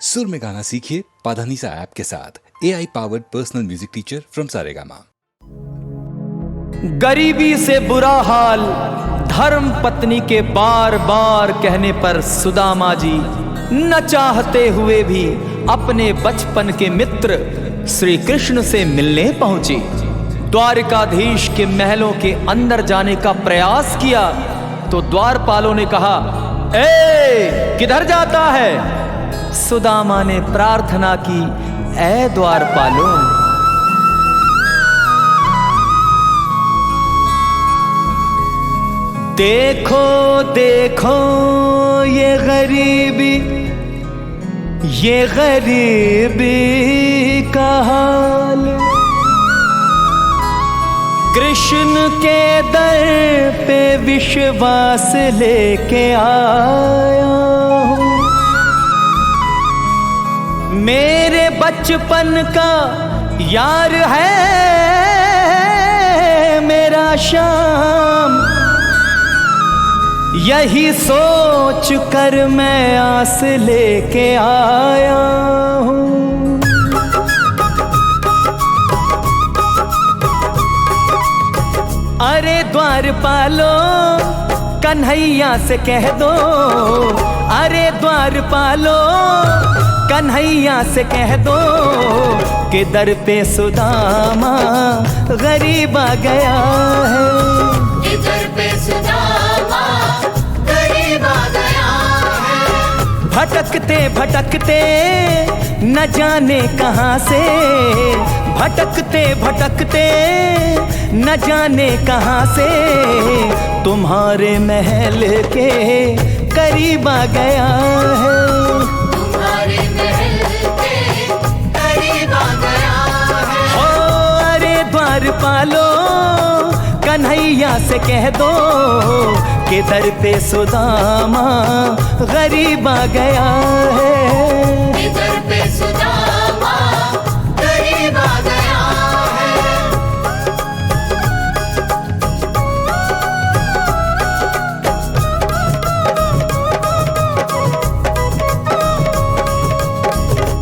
सुर में गाना सीखिए पाधानीसा ऐप के साथ। AI powered personal music teacher from Saregama. गरीबी से बुरा हाल धर्म पत्नी के बार बार कहने पर सुदामा जी न चाहते हुए भी अपने बचपन के मित्र श्री कृष्ण से मिलने पहुंचे। द्वारिकाधीश के महलों के अंदर जाने का प्रयास किया तो द्वारपालों ने कहा, ए किधर जाता है? सुदामा ने प्रार्थना की, ए द्वारपालों, देखो देखो ये गरीबी का हाल, कृष्ण के दर पे विश्वास लेके आया हूँ। मेरे बचपन का यार है मेरा श्याम, यही सोच कर मैं आस लेके आया हूँ। अरे द्वारपालो कन्हैया से कह दो, अरे द्वारपालो कन्हैया से कह दो कि दर पे सुदामा गरीब आ गया है, कि दर पे सुदामा गरीब आ गया है। भटकते भटकते न जाने कहाँ से, भटकते भटकते न जाने कहाँ से तुम्हारे महल के करीब आ गया है, तुम्हारे महल के करीब आ गया है। ओ अरे द्वारपालो कन्हैया से कह दो कि दर पे सुदामा गरीब आ गया है, कि दर पे सुदामा गरीब आ गया है।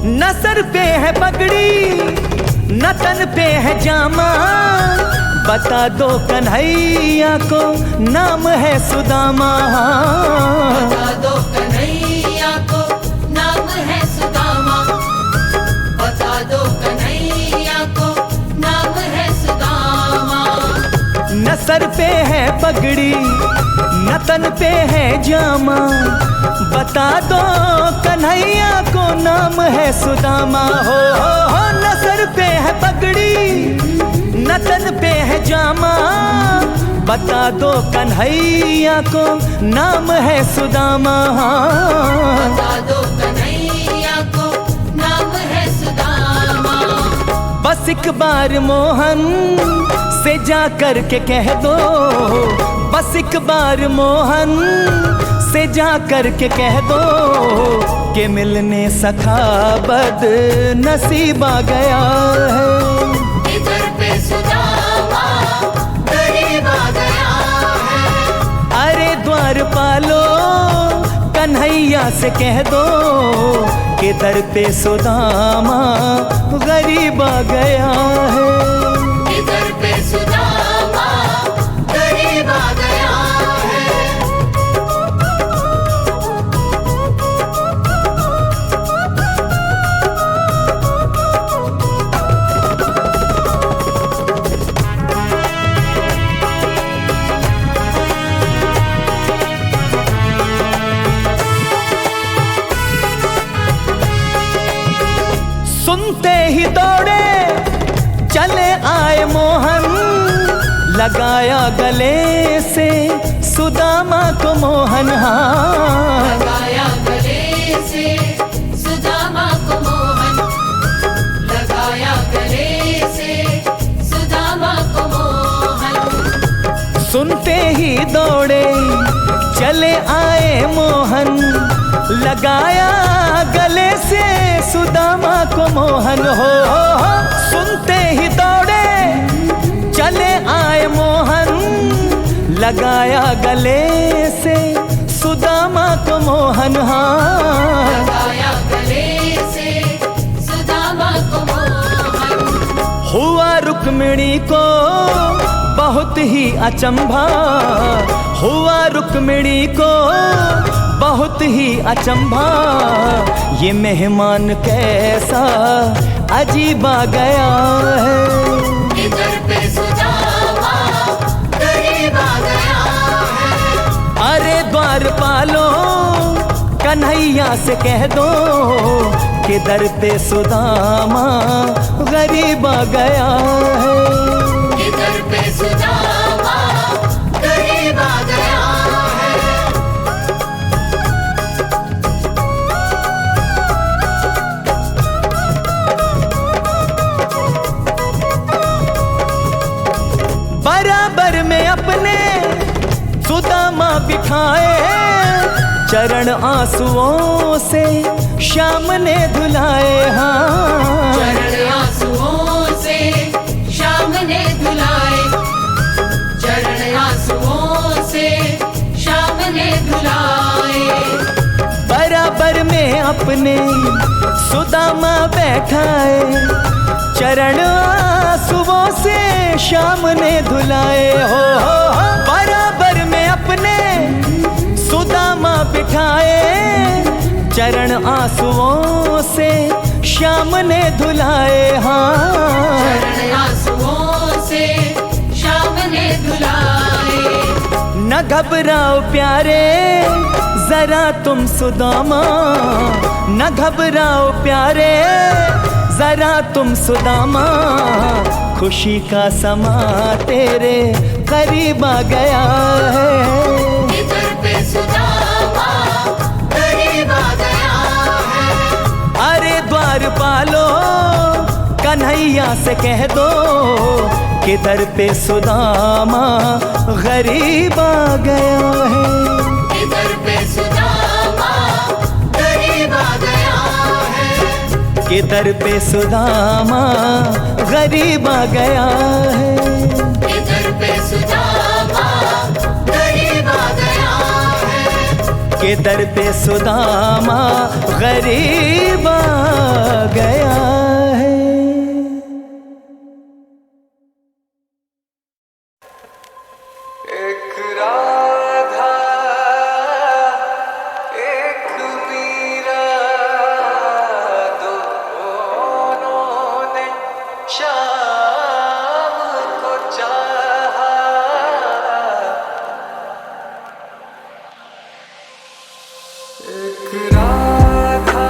न सर पे है पगड़ी न तन पे है जामा, बता दो कन्हैया को नाम है सुदामा, बता दो कन्हैया को नाम है सुदामा, बता दो कन्हैया को नाम है सुदामा। न सर पे है पगड़ी न तन पे है जामा, बता दो कन्हैया को नाम है सुदामा। हो न सर पे है पगड़ी न तन पे है जामा, बता दो कन्हैया को नाम है सुदामा, बता दो कन्हैया को नाम है सुदामा। बस एक बार मोहन से जा कर के कह दो, बस एक बार मोहन से जा कर के कह दो कि मिलने सखा बद नसीब आ गया है, इधर पे सुदामा गरीब आ गया है। अरे द्वारपालो कन्हैया से कह दो कि दर पे सुदामा गरीब आ गया है, इधर पे सुदामा गरीब आ गया है। सुनते ही दौड़े चले आए मोहन, लगाया गले से सुदामा को मोहन, हाँ लगाया गले से सुदामा को मोहन, लगाया गले से सुदामा को मोहन। सुनते ही दौड़े चले आए मोहन, लगाया गले से सुदामा को मोहन। हो सुनते ही दौड़े चले आए मोहन, लगाया गले से सुदामा को मोहन, हाँ लगाया गले रुक्मिणी को बहुत ही अचंभा, हुआ रुक्मिणी को बहुत ही अचंभा, ये मेहमान कैसा अजीब आ गया है। इधर पे सुदामा गरीब आ गया है। अरे द्वारपालो कन्हैया से कह दो कि दर पे सुदामा गरीब आ गया है। इधर पे सुदामा गरीब आ गया है। बराबर में अपने सुदामा बिठाए, चरण आंसुओं से श्याम ने धुलाए। हाँ, चरण आंसुओं से श्याम ने धुलाए। चरण आंसुओं से श्याम ने धुलाए। बराबर में अपने सुदामा बैठाए, चरण आंसुओं से श्याम ने धुलाए। हो बराबर में अपने सुदामा बिठाए, चरण आंसुओं से श्याम ने धुलाए। हाँ, चरण आंसुओं से श्याम ने धुलाए। न घबराओ प्यारे जरा तुम सुदामा, न घबराओ प्यारे जरा तुम सुदामा, खुशी का समा तेरे करीब आ गया है। इधर पे सुदामा गरीब आ गया है। अरे द्वारपालो कन्हैया से कह दो कि दर पे सुदामा गरीब आ गया है। इधर पे सुदामा गरीब आ गया है। कि दर पे सुदामा गरीब आ गया है। इधर पे सुदामा गरीब आ गया है। कि दर पे सुदामा गरीब आ गया है। एक राधा एक मीरा, दोनों ने श्याम को चाहा। एक राधा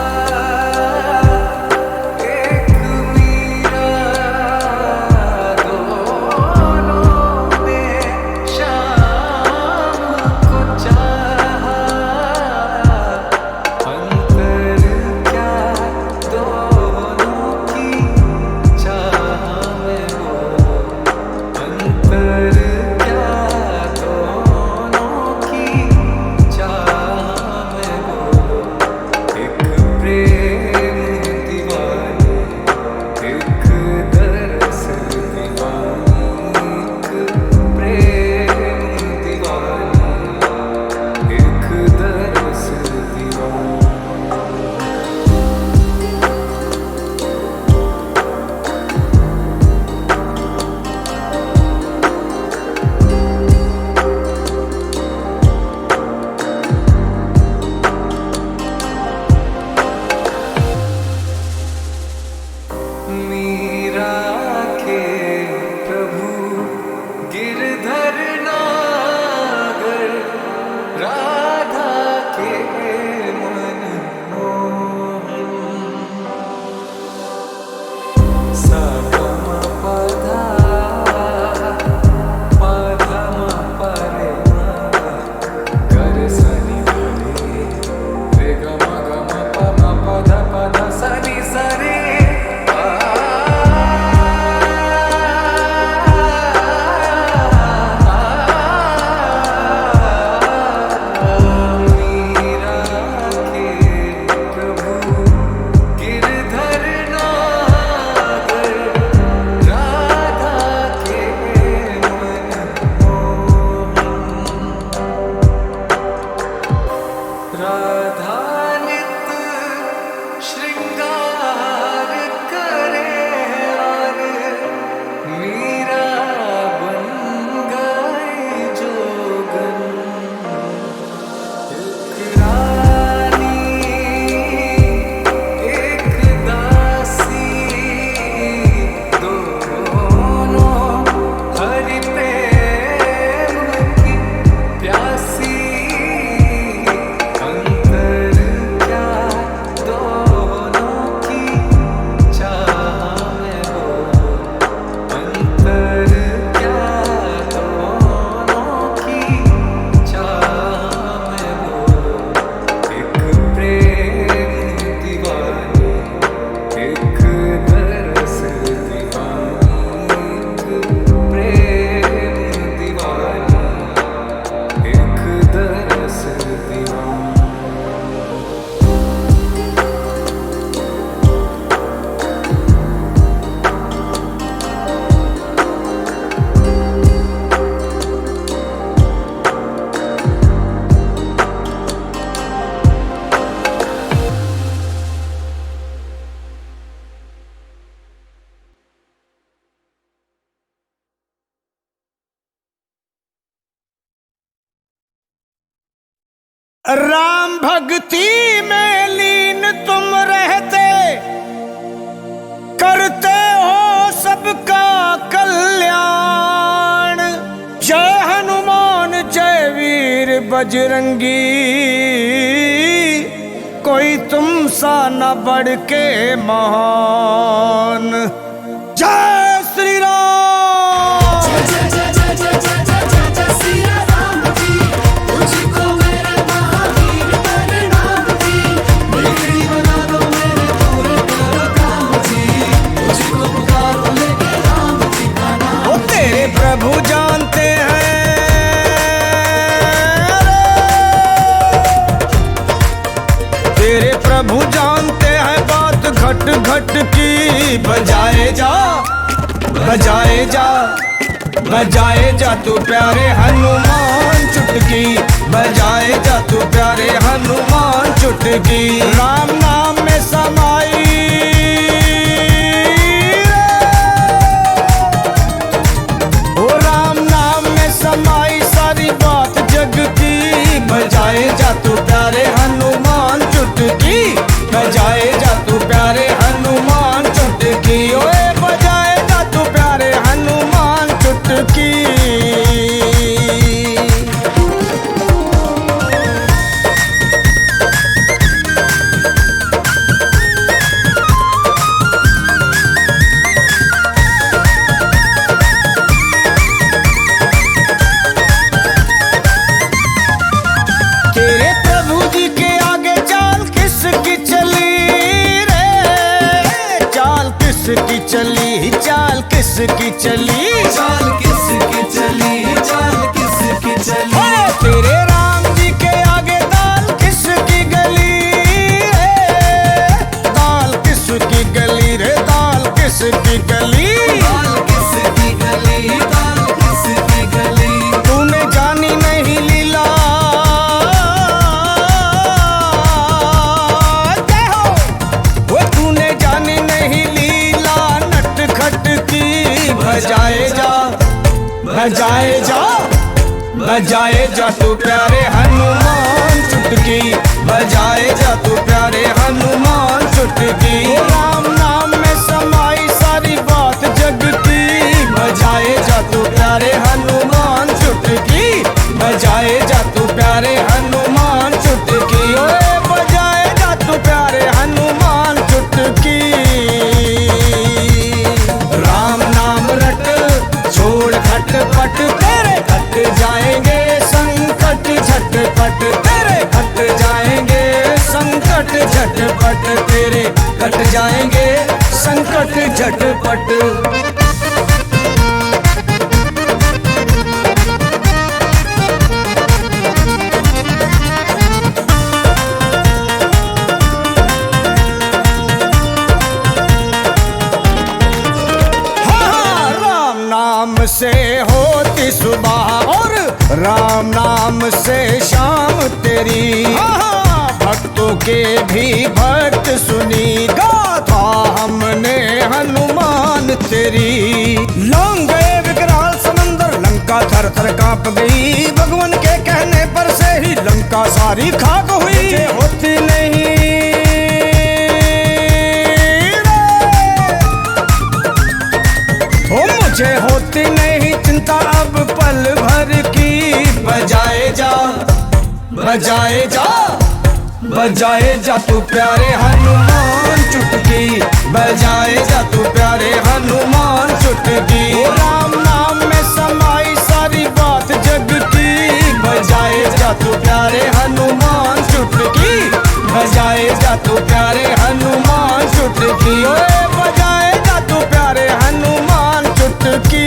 राम भक्ति में लीन तुम रहते, करते हो सबका कल्याण। जय हनुमान जय वीर बजरंगी, कोई तुम सा न बढ़ के महान। जय श्री राम। प्रभु जानते हैं, तेरे प्रभु जानते हैं बात घट घट की। बजाए जा बजाए जा बजाए जा तू प्यारे हनुमान चुटकी, बजाए जा तू प्यारे हनुमान चुटकी। राम नाम में समाई, समाई सारी बात जग की। बजाए जा तू प्यारे हनुमान चुटकी, बजाए जा तू प्यारे हनुमान चुटकी। ओए बजाए जा तू प्यारे हनुमान चुटकी। किसकी चली चाल किसकी चली, चाल किसकी चली, चाल किसकी चली। तेरे राम जी के आगे दाल किसकी गली रे, दाल किसकी गली रे, दाल किसकी गली, दाल किसकी गली, दाल किसकी गली। तूने जानी नहीं लीला, जय हो। वो तूने जानी नहीं बजाए जा बजाए जा बजाए जा तू प्यारे हनुमान चुटकी, बजाए जा तू प्यारे हनुमान चुटकी। राम नाम में समाई सारी बात जग की। बजाए जा तू प्यारे हनुमान चुटकी, बजाए जा तू प्यारे हनुमान चुटकी। ओए बजाए जा तू प्यारे हनुमान चुटकी। छोड़ खटपट तेरे कट जाएंगे संकट झटपट, तेरे कट जाएंगे संकट झटपट, तेरे कट जाएंगे संकट झटपट। राम से होती सुबह और राम नाम से शाम तेरी। भक्तों के भी भक्त सुनी गाथा हमने हनुमान तेरी। लौंग गए विकराल समंदर, लंका थर थर कांप गई। भगवान के कहने पर से ही लंका सारी खाक हुई। होती नहीं मुझे होती नहीं चिंता अब पल भर की। बजाए जा बजाए जा बजाए जा तू प्यारे हनुमान चुटकी, बजाए जा तू प्यारे हनुमान चुटकी। राम नाम में समाई सारी बात जग की। बजाए जा तू प्यारे हनुमान चुटकी, बजाए जा तू प्यारे हनुमान चुटकी। ओए बजाए जा तू प्यारे हनुमान चुटकी।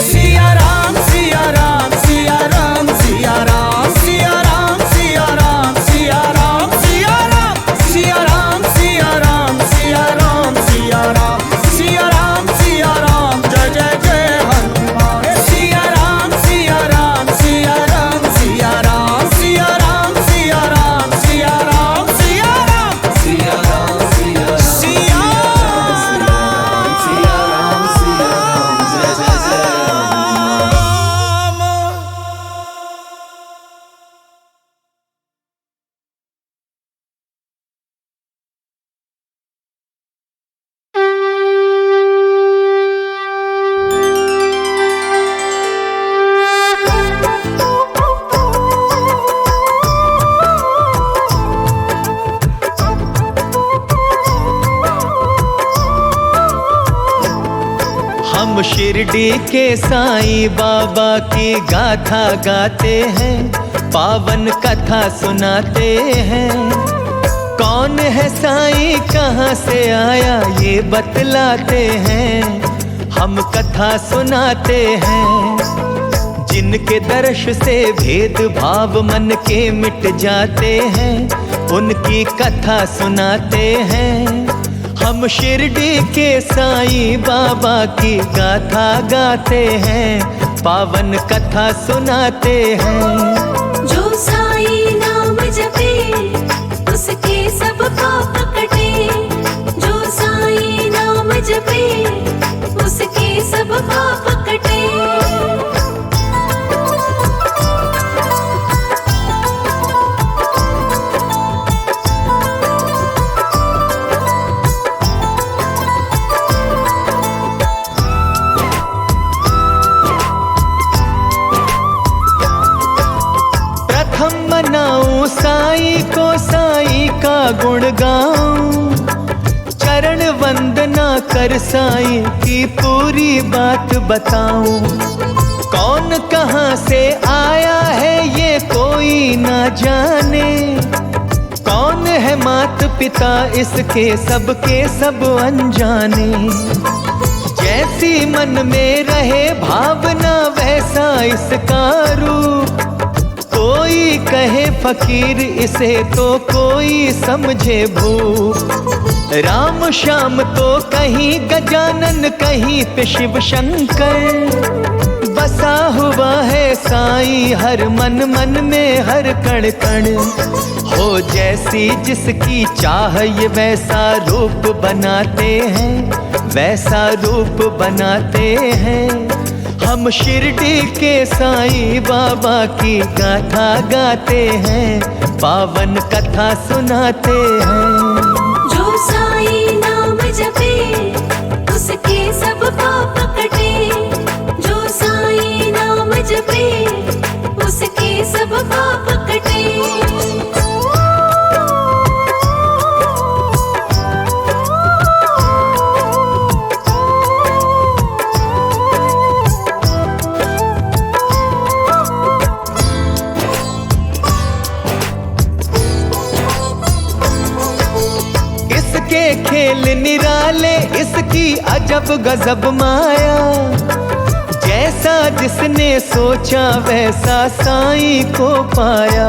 सिया राम सिया राम सिया राम सिया राम सिया राम सिया राम सिया राम सिया राम हम शिरडी के साईं बाबा की गाथा गाते हैं, पावन कथा सुनाते हैं। कौन है साईं कहाँ से आया ये बतलाते हैं, हम कथा सुनाते हैं। जिनके दर्श से भेद भाव मन के मिट जाते हैं, उनकी कथा सुनाते हैं। हम शिरडी के साईं बाबा की गाथा गाते हैं, पावन कथा सुनाते हैं। जो साईं नाम जपे उसके सब पाप कटे, जो साईं नाम जपे उसके सब पाप कटे। मनाऊं साईं को, साईं का गुण गाऊं, चरण वंदना कर साईं की पूरी बात बताऊं। कौन कहाँ से आया है ये कोई ना जाने, कौन है मात पिता इसके सबके सब अनजाने। जैसी मन में रहे भावना वैसा इसका रूप, कोई कहे फकीर इसे तो कोई समझे भूप। राम श्याम तो कहीं गजानन कहीं पे शिव शंकर, बसा हुआ है साईं हर मन मन में हर कण कण। हो जैसी जिसकी चाह ये वैसा रूप बनाते हैं, वैसा रूप बनाते हैं। हम शिरडी के साईं बाबा की गाथा गाते हैं, पावन कथा सुनाते हैं। जो साईं नाम जपे उसके सब पाप कटे, जो साईं नाम जपे उसके सब पाप कटे। खेल निराले इसकी अजब गजब माया, जैसा जिसने सोचा वैसा साईं को पाया।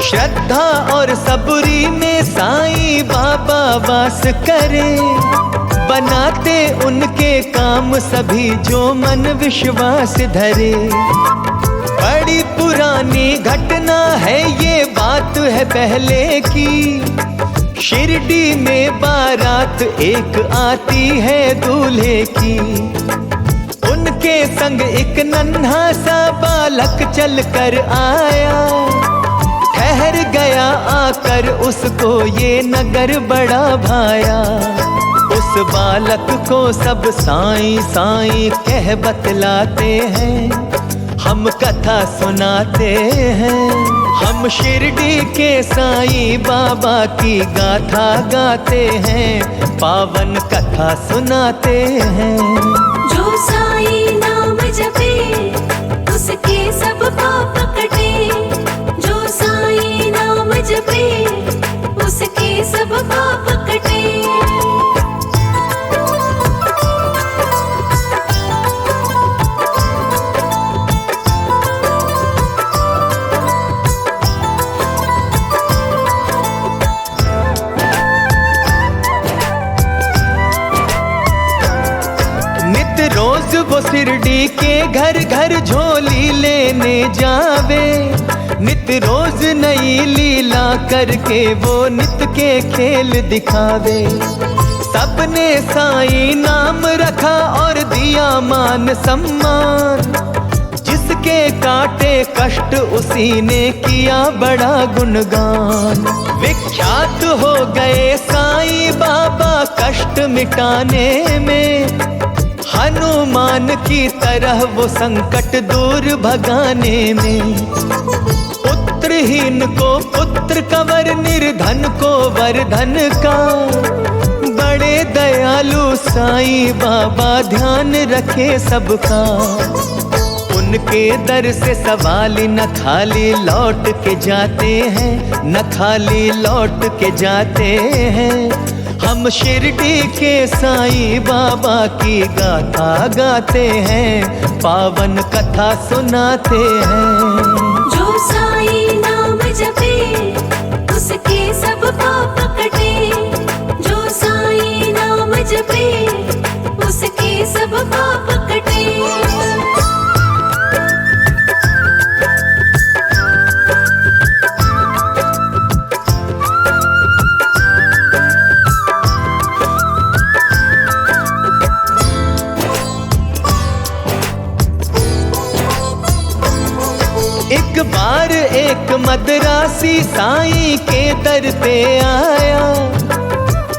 श्रद्धा और सबरी में साईं बाबा वास करे, बनाते उनके काम सभी जो मन विश्वास धरे। बड़ी पुरानी घटना है ये बात है पहले की, शिरडी में बारात एक आती है दूल्हे की। उनके संग एक नन्हा सा बालक चल कर आया, ठहर गया आकर उसको ये नगर बड़ा भाया। उस बालक को सब साईं साईं कह बतलाते हैं, हम कथा सुनाते हैं। हम शिरडी के साईं बाबा की गाथा गाते हैं, पावन कथा सुनाते हैं। जो साईं नाम जपे उसके सब पाप कटे, जो साईं नाम जपे उसके सब पाप कटे। रोज वो शिरडी के घर घर झोली लेने जावे, नित रोज नई लीला करके वो नित के खेल दिखावे। सबने साईं नाम रखा और दिया मान सम्मान, जिसके काटे कष्ट उसी ने किया बड़ा गुणगान। विख्यात हो गए साईं बाबा कष्ट मिटाने में, हनुमान की तरह वो संकट दूर भगाने में। पुत्रहीन को पुत्र कंवर, निर्धन को वरधन का बड़े दयालु साईं बाबा ध्यान रखे सबका। उनके दर से सवाल न खाली लौट के जाते हैं, न खाली लौट के जाते हैं। हम शिरडी के साईं बाबा की गाथा गाते हैं, पावन कथा सुनाते हैं। जो साईं नाम जपे उसके सब पाप कटे, जो साईं नाम जपे उसके सब पाप कटे। एक बार एक मदरासी साईं के दर पे आया।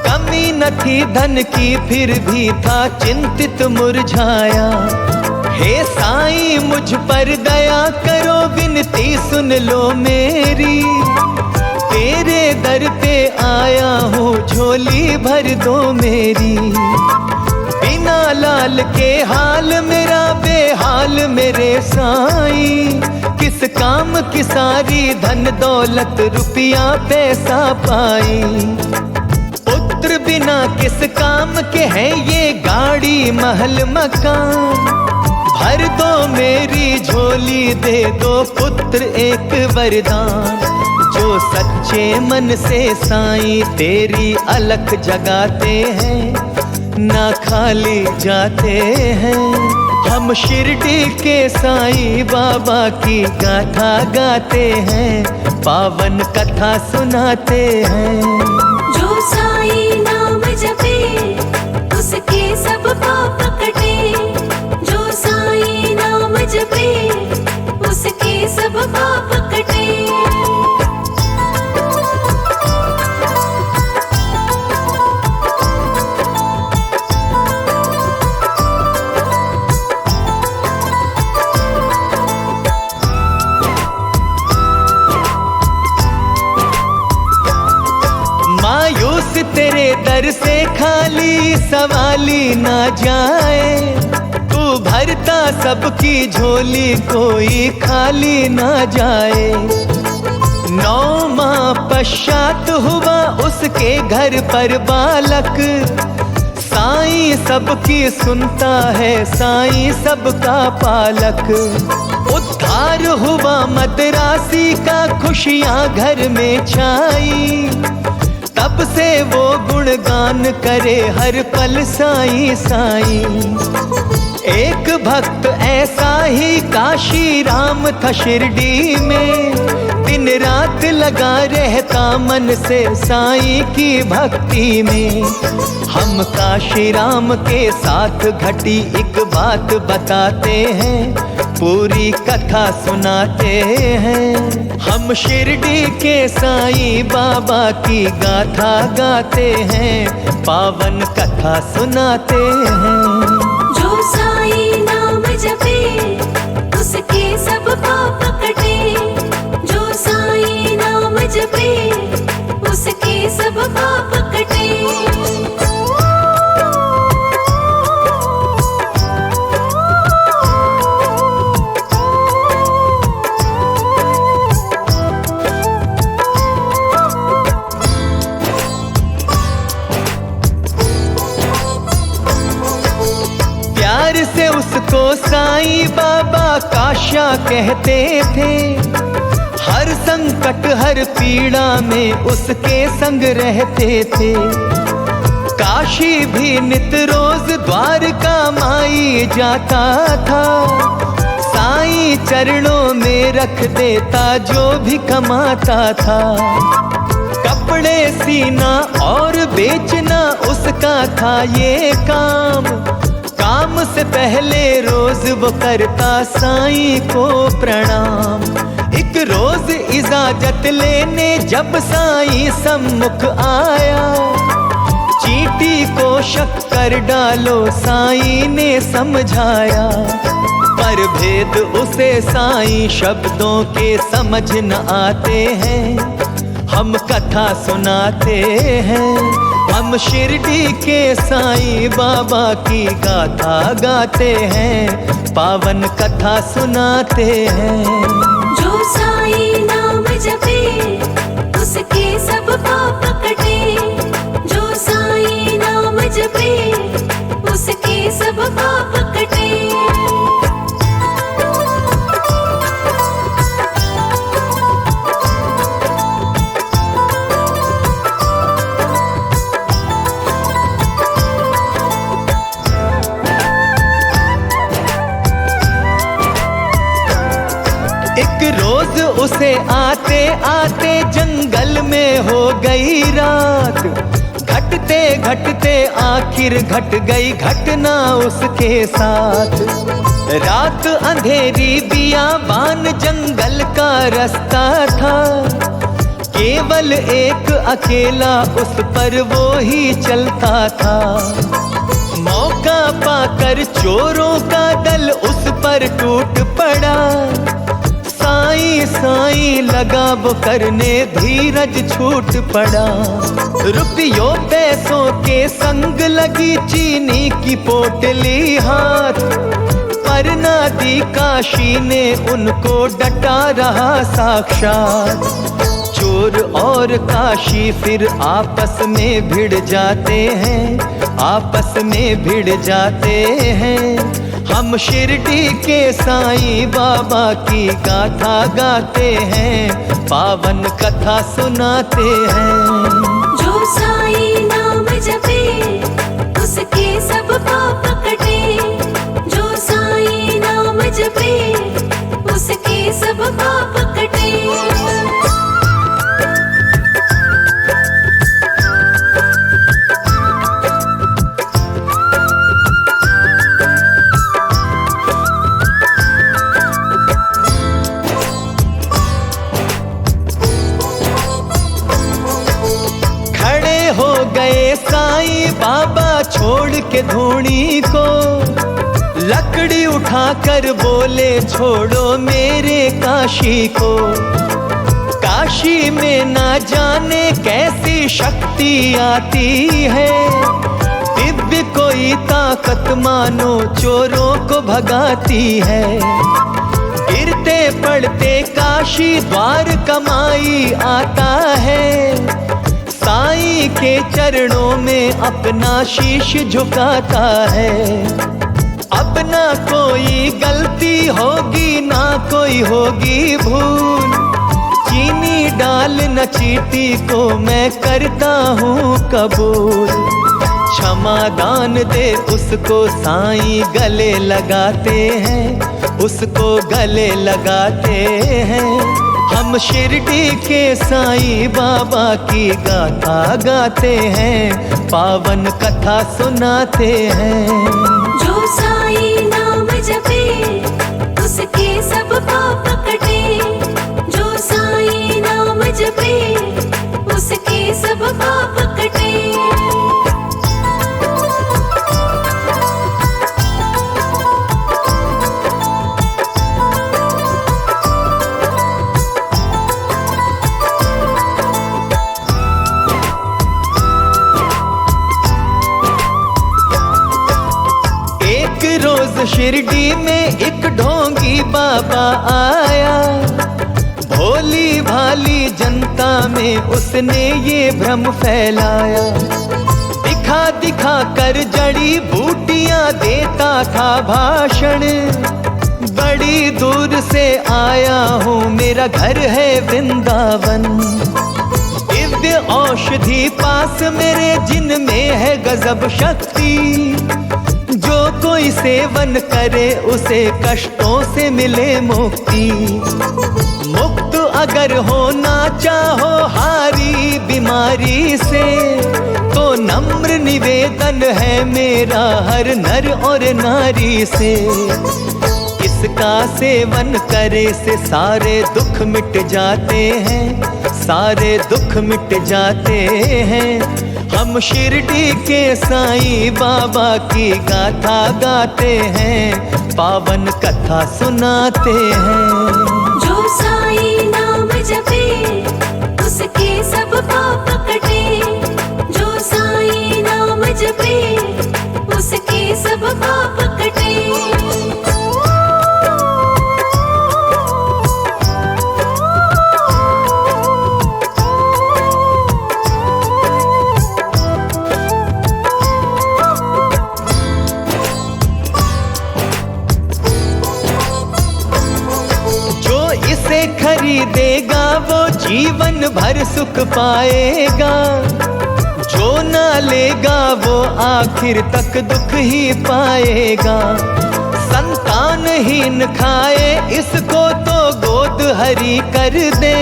कमी न थी धन की फिर भी था चिंतित मुरझाया। हे साईं मुझ पर दया करो, विनती सुन लो मेरी। तेरे दर पे आया हूँ, झोली भर दो मेरी। बिना लाल के हाल मेरा बेहाल मेरे साईं। किस काम की सारी धन दौलत रुपया पैसा पाई। पुत्र बिना किस काम के हैं ये गाड़ी महल मकान। भर दो मेरी झोली, दे दो पुत्र एक वरदान। जो सच्चे मन से साईं तेरी अलख जगाते हैं, ना खाली जाते हैं। हम शिरडी के साईं बाबा की गाथा गाते हैं, पावन कथा सुनाते हैं। जो साईं नाम जपे उसके सब पाप कटे, जो साईं नाम जपे उसके सब पाप कटे। मायूस तेरे दर से खाली सवाली ना जाए। तू भरता सबकी झोली, कोई खाली ना जाए। 9 माह पश्चात हुआ उसके घर पर बालक। साईं सबकी सुनता है, साईं सबका पालक। उद्धार हुआ मदरासी का, खुशियां घर में छाई। तब से वो गुणगान करे हर पल साईं साईं। एक भक्त ऐसा ही काशी राम था शिरडी में। दिन रात लगा रहता मन से साईं की भक्ति में। हम काशी राम के साथ घटी एक बात बताते हैं, पूरी कथा सुनाते हैं। हम शिरडी के साईं बाबा की गाथा गाते हैं, पावन कथा सुनाते हैं। जो साईं नाम जपे उसके सब पाप कटे, जो साईं नाम जपे उसके सब पाप कटे। से उसको साईं बाबा काशा कहते थे। हर संकट हर पीड़ा में उसके संग रहते थे। काशी भी नित रोज द्वारका माई जाता था। साईं चरणों में रख देता जो भी कमाता था। कपड़े सीना और बेचना उसका था ये काम। काम से पहले रोज वो करता साईं को प्रणाम। एक रोज इजाजत लेने जब साईं सम्मुख आया। चींटी को शक्कर डालो साईं ने समझाया। पर भेद उसे साईं शब्दों के समझ न आते हैं। हम कथा सुनाते हैं, हम शिरडी के साईं बाबा की गाथा गाते हैं, पावन कथा सुनाते हैं। जो साईं नाम जपे उसके सब पाप कटे, जो साईं नाम जपे उसके सब पाप कटे। एक रोज उसे आते आते जंगल में हो गई रात, घटते घटते आखिर घट गई घटना उसके साथ। रात अंधेरी बियाबान जंगल का रास्ता था, केवल एक अकेला उस पर वो ही चलता था। मौका पाकर चोरों का दल उस पर टूट पड़ा, साईं साईं लगा वो करने धीरज छूट पड़ा। रुपयों पैसों के संग लगी चीनी की पोटली हाथ, पर नादी काशी ने उनको डटा रहा साक्षात। चोर और काशी फिर आपस में भिड़ जाते हैं, आपस में भिड़ जाते हैं। हम शिरडी के साईं बाबा की गाथा गाते हैं, पावन कथा सुनाते हैं। जो साईं नाम जपे उसके सब पाप कटे, जो साईं नाम जपे उसके सब पाप कटे। साईं बाबा छोड़ के धूनी को, लकड़ी उठाकर बोले छोड़ो मेरे काशी को। काशी में ना जाने कैसी शक्ति आती है, दिव्य कोई ताकत मानो चोरों को भगाती है। गिरते पड़ते काशी द्वार कमाई आता है, साईं के चरणों में अपना शीश झुकाता है। अब ना कोई गलती होगी ना कोई होगी भूल, चीनी डाल न चीटी को मैं करता हूँ कबूल। क्षमा दान दे उसको साईं गले लगाते हैं, उसको गले लगाते हैं। हम शिरडी के साईं बाबा की गाथा गाते हैं, पावन कथा सुनाते हैं। जो साईं नाम जपे उसके सब पाप कटे, जो साईं नाम जपे उसके सब पाप कटे। शिरडी में एक ढोंगी बाबा आया, भोली भाली जनता में उसने ये भ्रम फैलाया। दिखा दिखा कर जड़ी बूटियां देता था भाषण, बड़ी दूर से आया हूँ मेरा घर है वृंदावन। दिव्य औषधि पास मेरे जिनमें है गजब शक्ति, जो कोई सेवन करे उसे कष्टों से मिले मुक्ति। मुक्त अगर होना चाहो हारी बीमारी से, तो नम्र निवेदन है मेरा हर नर और नारी से। इसका सेवन करे से सारे दुख मिट जाते हैं, सारे दुख मिट जाते हैं। हम शिरडी के साईं बाबा की गाथा गाते हैं, पावन कथा सुनाते हैं। जो साईं नाम जपे उसके सब पाप कटे, जो साईं जीवन भर सुख पाएगा, जो ना लेगा वो आखिर तक दुख ही पाएगा। संतानहीन खाए इसको तो गोद हरी कर दे,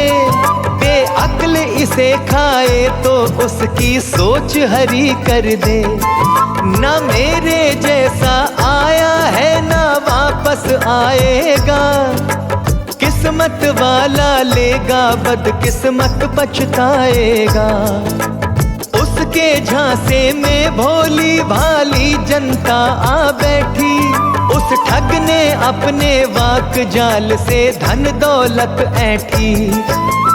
बेअक्ल इसे खाए तो उसकी सोच हरी कर दे। न मेरे जैसा आया है ना वापस आएगा, किस्मत वाला लेगा बदकिस्मत पछताएगा। उसके झांसे में भोली भाली जनता आ बैठी, उस ठग ने अपने वाक जाल से धन दौलत ऐंठी।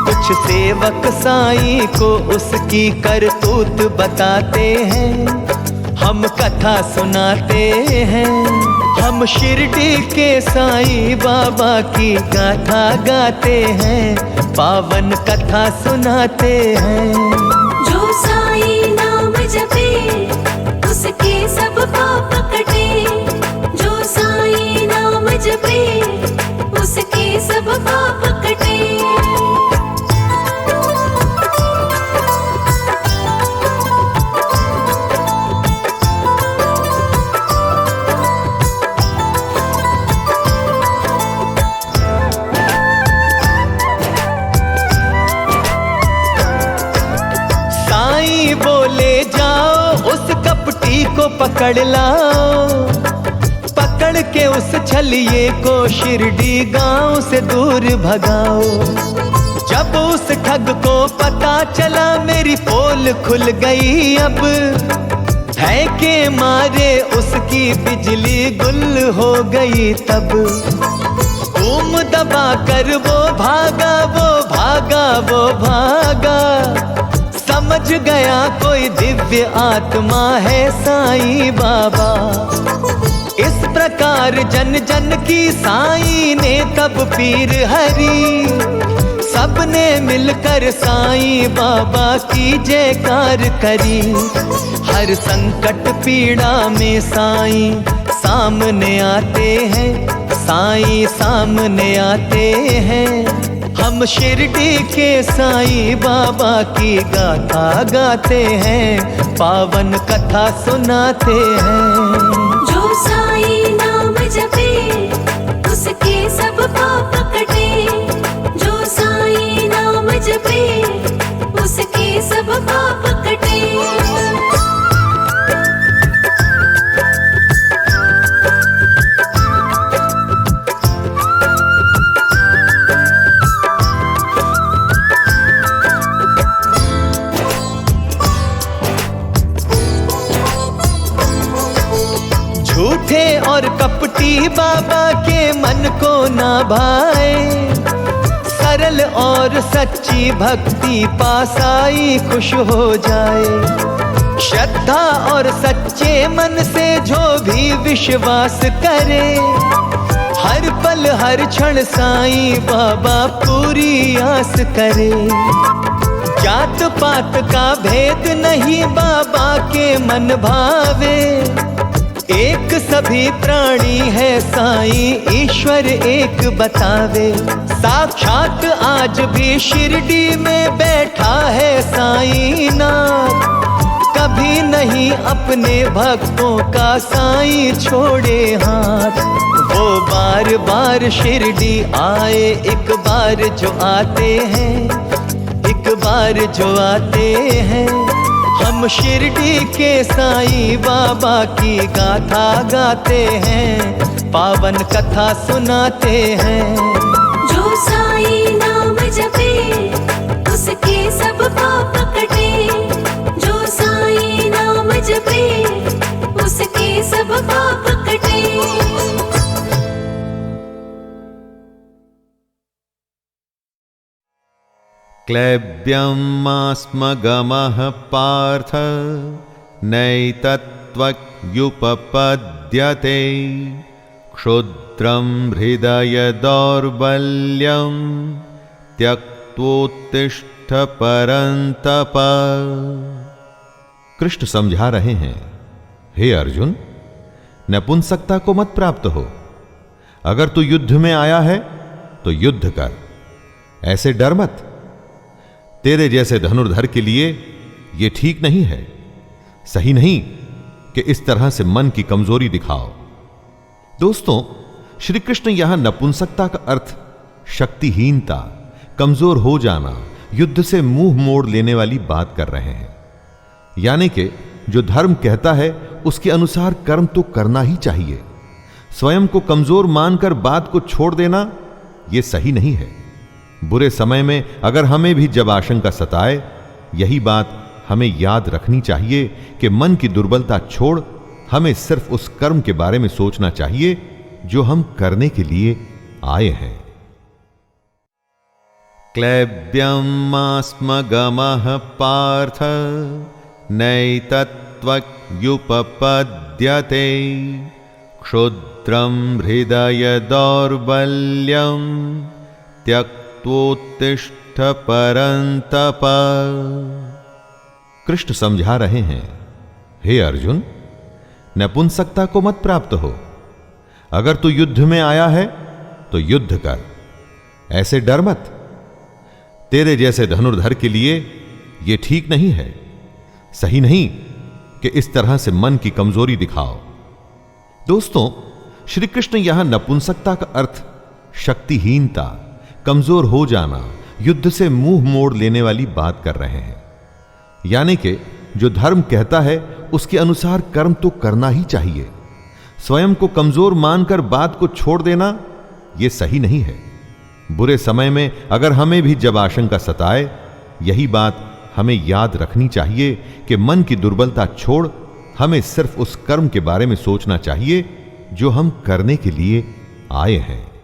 कुछ सेवक साईं को उसकी करतूत बताते हैं, हम कथा सुनाते हैं। हम शिरडी के साईं बाबा की गाथा गाते हैं, पावन कथा सुनाते हैं। जो साईं नाम जपे उसके सब पाप कटे, जो साईं नाम जपे उसके सब पाप कटे। बोले जाओ उस कपटी को पकड़ लाओ, पकड़ के उस छलिए को शिरडी गांव से दूर भगाओ। जब उस ठग को पता चला मेरी पोल खुल गई अब, है के मारे उसकी बिजली गुल हो गई तब। घूम दबा कर वो भागा, वो भागा, वो भागा, समझ गया कोई दिव्य आत्मा है साईं बाबा। इस प्रकार जन जन की साईं ने तब पीर हरी, सबने मिलकर साईं बाबा की जयकार करी। हर संकट पीड़ा में साईं सामने आते हैं, साईं सामने आते हैं। हम शिरडी के साईं बाबा की गाथा गाते हैं, पावन कथा सुनाते हैं। जो साईं नाम जपे उसके सब पाप कटे, जो साईं नाम जपे उसके सब पाप कटे। झूठे और कपटी बाबा के मन को ना भाए, सरल और सच्ची भक्ति पासाई खुश हो जाए। श्रद्धा और सच्चे मन से जो भी विश्वास करे, हर पल हर क्षण साईं बाबा पूरी आस करे। जात पात का भेद नहीं बाबा के मन भावे, एक सभी प्राणी है साईं ईश्वर एक बतावे। साक्षात आज भी शिरडी में बैठा है साईं नाथ, कभी नहीं अपने भक्तों का साईं छोड़े हाथ। वो बार बार शिरडी आए, एक बार जो आते हैं, एक बार जो आते हैं। हम शिरडी के साईं बाबा की गाथा गाते हैं, पावन कथा सुनाते हैं। जो साईं नाम जपे उसके सब पाप कटे, जो साईं नाम जपे उसके सब पाप कटे। क्लैब्यमास्मगमः पार्थ नैतत्त्वयुपपद्यते, क्षुद्रं हृदय दौर्बल्यं त्यक्त्वोत्तिष्ठ परन्तप। कृष्ण समझा रहे हैं, हे अर्जुन, नपुंसकता को मत प्राप्त हो। अगर तू युद्ध में आया है तो युद्ध कर, ऐसे डर मत। तेरे जैसे धनुर्धर के लिए यह ठीक नहीं है, सही नहीं कि इस तरह से मन की कमजोरी दिखाओ। दोस्तों, श्री कृष्ण यहां नपुंसकता का अर्थ शक्तिहीनता, कमजोर हो जाना, युद्ध से मुंह मोड़ लेने वाली बात कर रहे हैं। यानी कि जो धर्म कहता है उसके अनुसार कर्म तो करना ही चाहिए। स्वयं को कमजोर मानकर बात को छोड़ देना यह सही नहीं है। बुरे समय में अगर हमें भी जब आशंका सताए, यही बात हमें याद रखनी चाहिए कि मन की दुर्बलता छोड़ हमें सिर्फ उस कर्म के बारे में सोचना चाहिए जो हम करने के लिए आए हैं। क्लैब्यमास्मगमः पार्थ नैतत्त्वयुपपद्यते क्षुद्रं हृदय दौर्बल्यं त्यक्त्वोत्तिष्ठ परन्तप। कृष्ण समझा रहे हैं, हे अर्जुन, नपुंसकता को मत प्राप्त हो। अगर तू युद्ध में आया है तो युद्ध कर, ऐसे डर मत। तेरे जैसे धनुर्धर के लिए यह ठीक नहीं है, सही नहीं कि इस तरह से मन की कमजोरी दिखाओ। दोस्तों, श्री कृष्ण यहां नपुंसकता का अर्थ शक्तिहीनता, कमजोर हो जाना, युद्ध से मुंह मोड़ लेने वाली बात कर रहे हैं। यानी कि जो धर्म कहता है उसके अनुसार कर्म तो करना ही चाहिए। स्वयं को कमजोर मानकर बात को छोड़ देना यह सही नहीं है। बुरे समय में अगर हमें भी जब आशंका सताए, यही बात हमें याद रखनी चाहिए कि मन की दुर्बलता छोड़ हमें सिर्फ उस कर्म के बारे में सोचना चाहिए जो हम करने के लिए आए हैं।